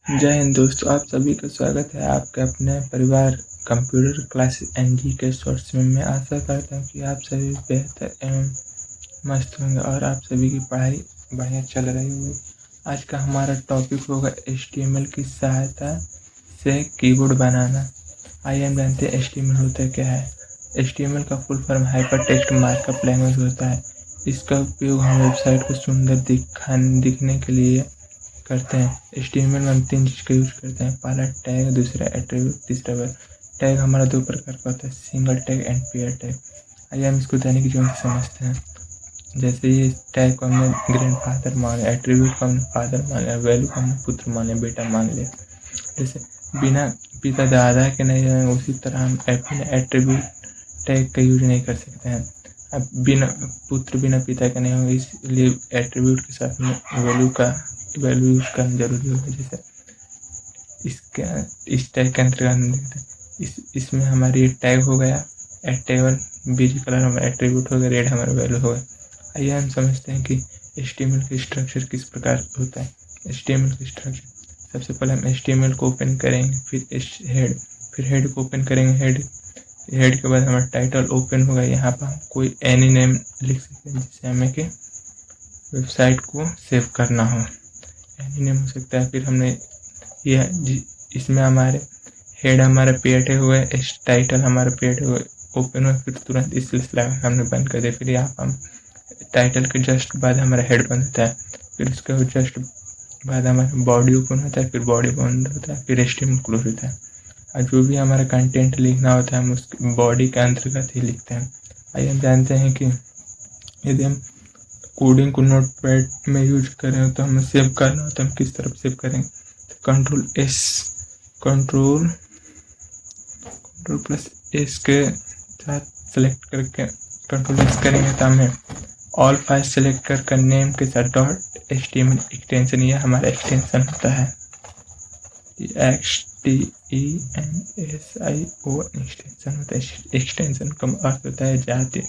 जय हिंद दोस्तों, आप सभी का स्वागत है आपके अपने परिवार कंप्यूटर क्लासेस एनजी के सोर्स में। मैं आशा करता हूँ कि आप सभी बेहतर एवं मस्त होंगे और आप सभी की पढ़ाई बढ़िया चल रही होगी। आज का हमारा टॉपिक होगा HTML की सहायता से कीबोर्ड बनाना। आइए हम जानते हैं HTML होता क्या है। HTML का full form hyper text markup language होता है। इसका उपयोग हम वेबसाइट को सुंदर दिखने के लिए करते हैं। HTML में हम 3 चीज़ का यूज करते हैं। पहला टैग, दूसरा एट्रीब्यूट, तीसरा वर्ब। टैग हमारा 2 प्रकार का होता है, single tag and pair tag. आइए हम इसको दैनिक जीवन में समझते हैं। जैसे ये टैग को हमने ग्रैंड फादर मान लिया, एट्रीब्यूट को हमने फादर मान लिया, वैल्यू को हमने पुत्र मान लिया, बेटा मान लिया। जैसे बिना पिता दादा के नहीं है, उसी तरह हम एट्रीब्यूट टैग का यूज नहीं कर सकते हैं। अब बिना पुत्र बिना पिता के नहीं होंगे, इसलिए एट्रीब्यूट के साथ में वैल्यू यूज करना जरूरी होगा। जैसे इस टैग के अंतर्गत हम देखते हैं, इसमें हमारी ये टैग हो गया, एट1 बीजी कलर हमारा एट्रीब्यूट हो गया, रेड हमारा वैल्यू हो गया। आइए हम समझते हैं कि HTML का स्ट्रक्चर किस प्रकार होता है। HTML का स्ट्रक्चर, सबसे पहले हम HTML को ओपन करेंगे, फिर हेड को ओपन करेंगे। हेड के बाद हमारा टाइटल ओपन होगा। यहाँ पर हम कोई एनी नेम लिख सकते हैं जिससे हमें कि वेबसाइट को सेव करना हो। एनी नेम हो सकता है। फिर हमने इसमें हमारे हेड हमारा पेड हुआ है, टाइटल हमारा पेड हुआ ओपन हुआ, फिर तुरंत इस सिलसिला हमने बंद कर दिया। फिर यहाँ पर हम टाइटल के जस्ट बाद हमारा हेड बंद होता है, फिर उसके जस्ट बाद हमारा बॉडी ओपन होता है, फिर बॉडी बंद होता है, फिर HTML क्लोज होता है। और जो भी हमारा कंटेंट लिखना होता है हम उसके बॉडी के अंतर्गत ही लिखते हैं। आइए हम जानते हैं कि यदि हम कोडिंग को नोटपैड में यूज करें तो हमें सेव करना होता है, हम किस तरफ सेव करेंगे। कंट्रोल प्लस एस के साथ सेलेक्ट करके कंट्रोल एस करेंगे तो हमें ऑल फाइल सेलेक्ट कर नेम के साथ .html एक्सटेंशन, यह हमारा एक्सटेंशन होता है। XTENSIO एक्सटेंशन होता है। एक्सटेंशन का अर्थ होता है जाति,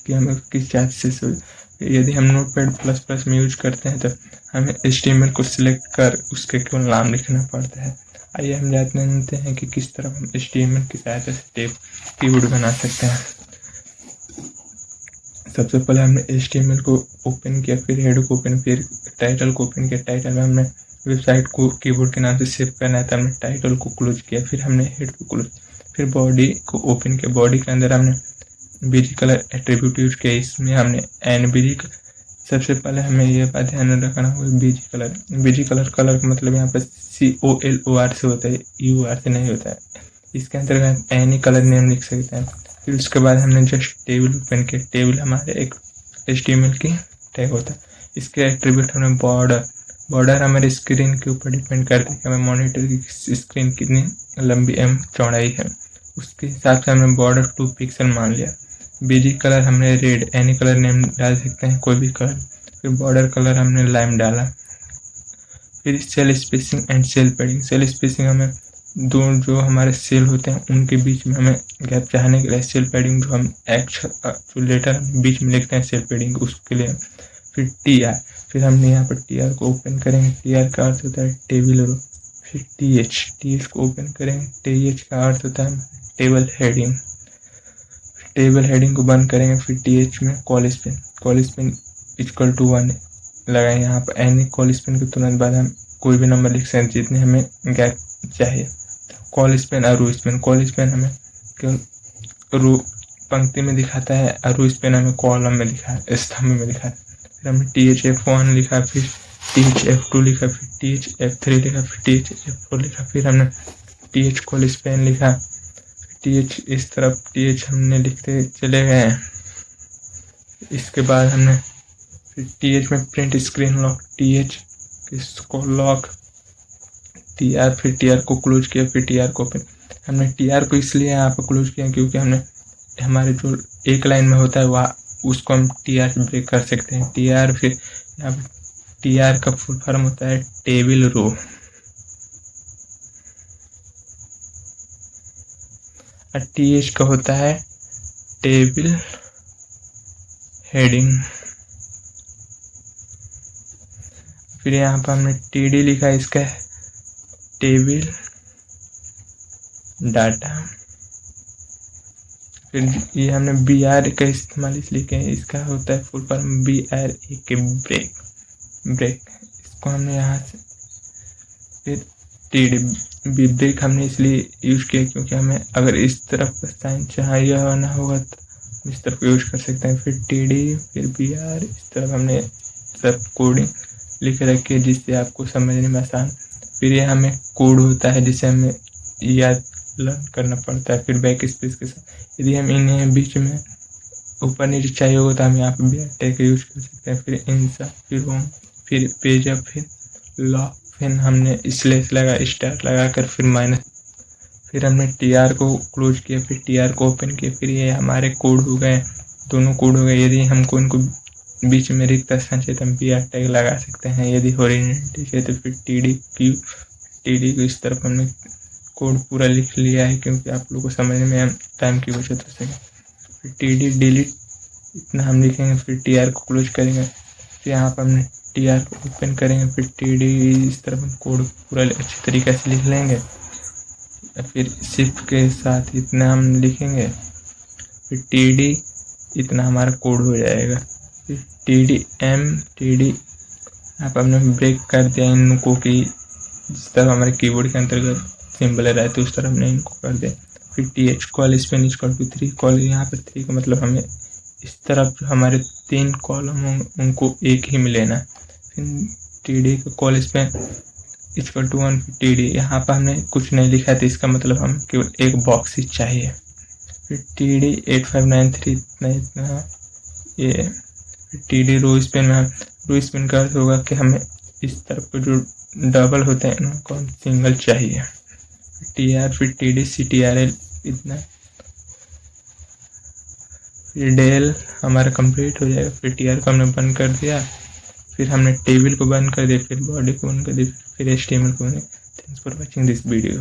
कि हमें किस जाति से। यदि हम नोटपैड प्लस प्लस में यूज करते हैं तो हमें HTML को सिलेक्ट कर उसके केवल नाम लिखना पड़ता है। आइए हम जानते हैं कि किस तरह हम HTML की सहायता से कीबोर्ड बना सकते हैं। सबसे पहले हमने HTML को ओपन किया, फिर हेड को ओपन, फिर टाइटल को ओपन किया। टाइटल में हमने वेबसाइट को कीबोर्ड के नाम से सेव करना है तो हमने टाइटल को क्लोज किया, फिर हमने हेड को क्लोज, फिर बॉडी को ओपन किया। बॉडी के अंदर हमने बीजी कलर एट्रीब्यूट यूज किया, इसमें हमने एनबीजी। सबसे पहले हमें यह बात ध्यान रखना होगा, बीजी कलर का मतलब यहाँ पर COLOR से होता है, UR से नहीं होता है। इसके अंतर्गत एनी कलर नेम लिख सकते हैं। फिर उसके बाद हमने जस्ट टेबल ओपन किया। टेबल हमारे एक HTML की टैग होता है। इसके एट्रीब्यूट हमने बॉर्डर हमारे स्क्रीन के ऊपर डिपेंड करता है कि हमें मॉनिटर की स्क्रीन कितनी लंबी एवं चौड़ाई है, उसके हिसाब से हमने बॉर्डर 2 पिक्सल मान लिया। बीजी कलर हमने रेड, एनी कलर नेम डाल सकते हैं कोई भी कलर। फिर बॉर्डर कलर हमने लाइम डाला। फिर cell spacing and cell padding. Cell spacing हमें जो हमारे सेल होते हैं उनके बीच में हमें गैप चाहने के लिए सेल पैडिंग, जो हम जो लेटर बीच में लिखते हैं सेल पैडिंग, उसके लिए। फिर TR, फिर हमने यहाँ पर TR को ओपन करेंगे। TR का अर्थ होता है टेबल रो। फिर TH को ओपन करेंगे। TH का अर्थ होता है टेबल हेडिंग। टेबल हेडिंग को बंद करेंगे। फिर TH में कॉल स्पेन इक्वल टू 1 लगाएंगे। यहाँ पर एनी कॉल स्पेन के तुरंत बाद हम कोई भी नंबर लिख सकते हैं जितने हमें गैप चाहिए। कॉल स्पेन और रो स्पेन। कॉल स्पेन हमें केवल रो पंक्ति में दिखाता है और रो स्पेन हमें कॉलम में दिखाता, स्तंभ में दिखाता है। फिर हमने THF1 लिखा, फिर THF2 लिखा, फिर THF3 लिखा, फिर THF4 लिखा, फिर हमने TH कॉल स्पेन लिखा। TH इस तरफ TH हमने लिखते चले गए। इसके बाद हमने फिर TH में प्रिंट स्क्रीन लॉक, TH इसको लॉक, TR, फिर TR को क्लोज किया, फिर TR को ओपन। हमने TR को इसलिए यहाँ पर क्लोज किया क्योंकि हमने हमारे जो एक लाइन में होता है वह उसको हम TR से ब्रेक कर सकते हैं। TR, फिर यहाँ पर TR का फुल फॉर्म होता है टेबल रो, और TH का होता है टेबल हेडिंग। फिर यहाँ पर हमने TD लिखा, इसका टेबल डाटा, फिर ये हमने BR का इस्तेमाल इसलिए किया है, इसका होता है फुल फॉर्म BRA के ब्रेक, इसको हमने यहाँ से फिर TD ब्रेक हमने इसलिए यूज किया क्योंकि हमें अगर इस तरफ का साइन चाहिए होना होगा तो इस तरफ यूज कर सकते हैं। फिर TD फिर BR, इस तरफ हमने सब कोडिंग लिख रखी है जिससे आपको समझने में आसान। फिर ये हमें कोड होता है जिसे हमें याद लर्न करना पड़ता है। फिर बैक स्पेस के साथ यदि हम इन्हें बीच में ऊपर नीचे चाहिए होगा तो हम यहाँ पे भी टैग यूज कर सकते हैं। फिर इंसर्ट, फिर होम, फिर पेज अप, फिर लॉक, फिर हमने स्लैश लगा, स्टार लगा कर फिर माइनस, फिर हमने TR को क्लोज किया, फिर TR को ओपन किया। फिर ये हमारे कोड हो गए, दोनों कोड हो गए। यदि हमको इनको बीच में रिक्त स्थान चाहिए तो हम BR टैग लगा सकते हैं। यदि हॉरिजॉन्टल चाहिए तो फिर TD को इस तरफ हमने कोड पूरा लिख लिया है क्योंकि आप लोगों को समझने में टाइम की बचत हो सके। फिर TD डिलीट इतना हम लिखेंगे, फिर TR को क्लोज करेंगे, फिर यहाँ पर हमने TR को ओपन करेंगे, फिर TD इस तरफ हम कोड पूरा अच्छी तरीके से लिख लेंगे। फिर शिफ्ट के साथ इतना हम लिखेंगे, फिर TD इतना हमारा कोड हो जाएगा। फिर TD यहाँ पर हमने ब्रेक कर दिया इनको कि जिस तरह हमारे कीबोर्ड के अंतर्गत सिंबल रहते उस तरह हमने इनको कर दिया। फिर TH colspan equal to 3 col, यहाँ पर 3 का मतलब हमें इस तरफ हमारे 3 कॉलम उनको एक ही में लेना। फिर TD का कॉल स्पेन इक्वल टू 1, फिर TD यहाँ पर हमने कुछ नहीं लिखा था, इसका मतलब हम केवल एक बॉक्स ही चाहिए। फिर TD 8593 इतना ये TD रो स्पेन में, रो स्पेन का अर्थ होगा कि हमें इस तरफ के जो डबल होते हैं उनको सिंगल चाहिए। TR फिर TD CTRL इतना, फिर डेल हमारा कंप्लीट हो जाएगा। फिर TR को हमने बंद कर दिया, फिर हमने टेबल को बंद कर दिया, फिर बॉडी को बंद कर दिया, फिर HTML को बंद। Thanks for watching this video.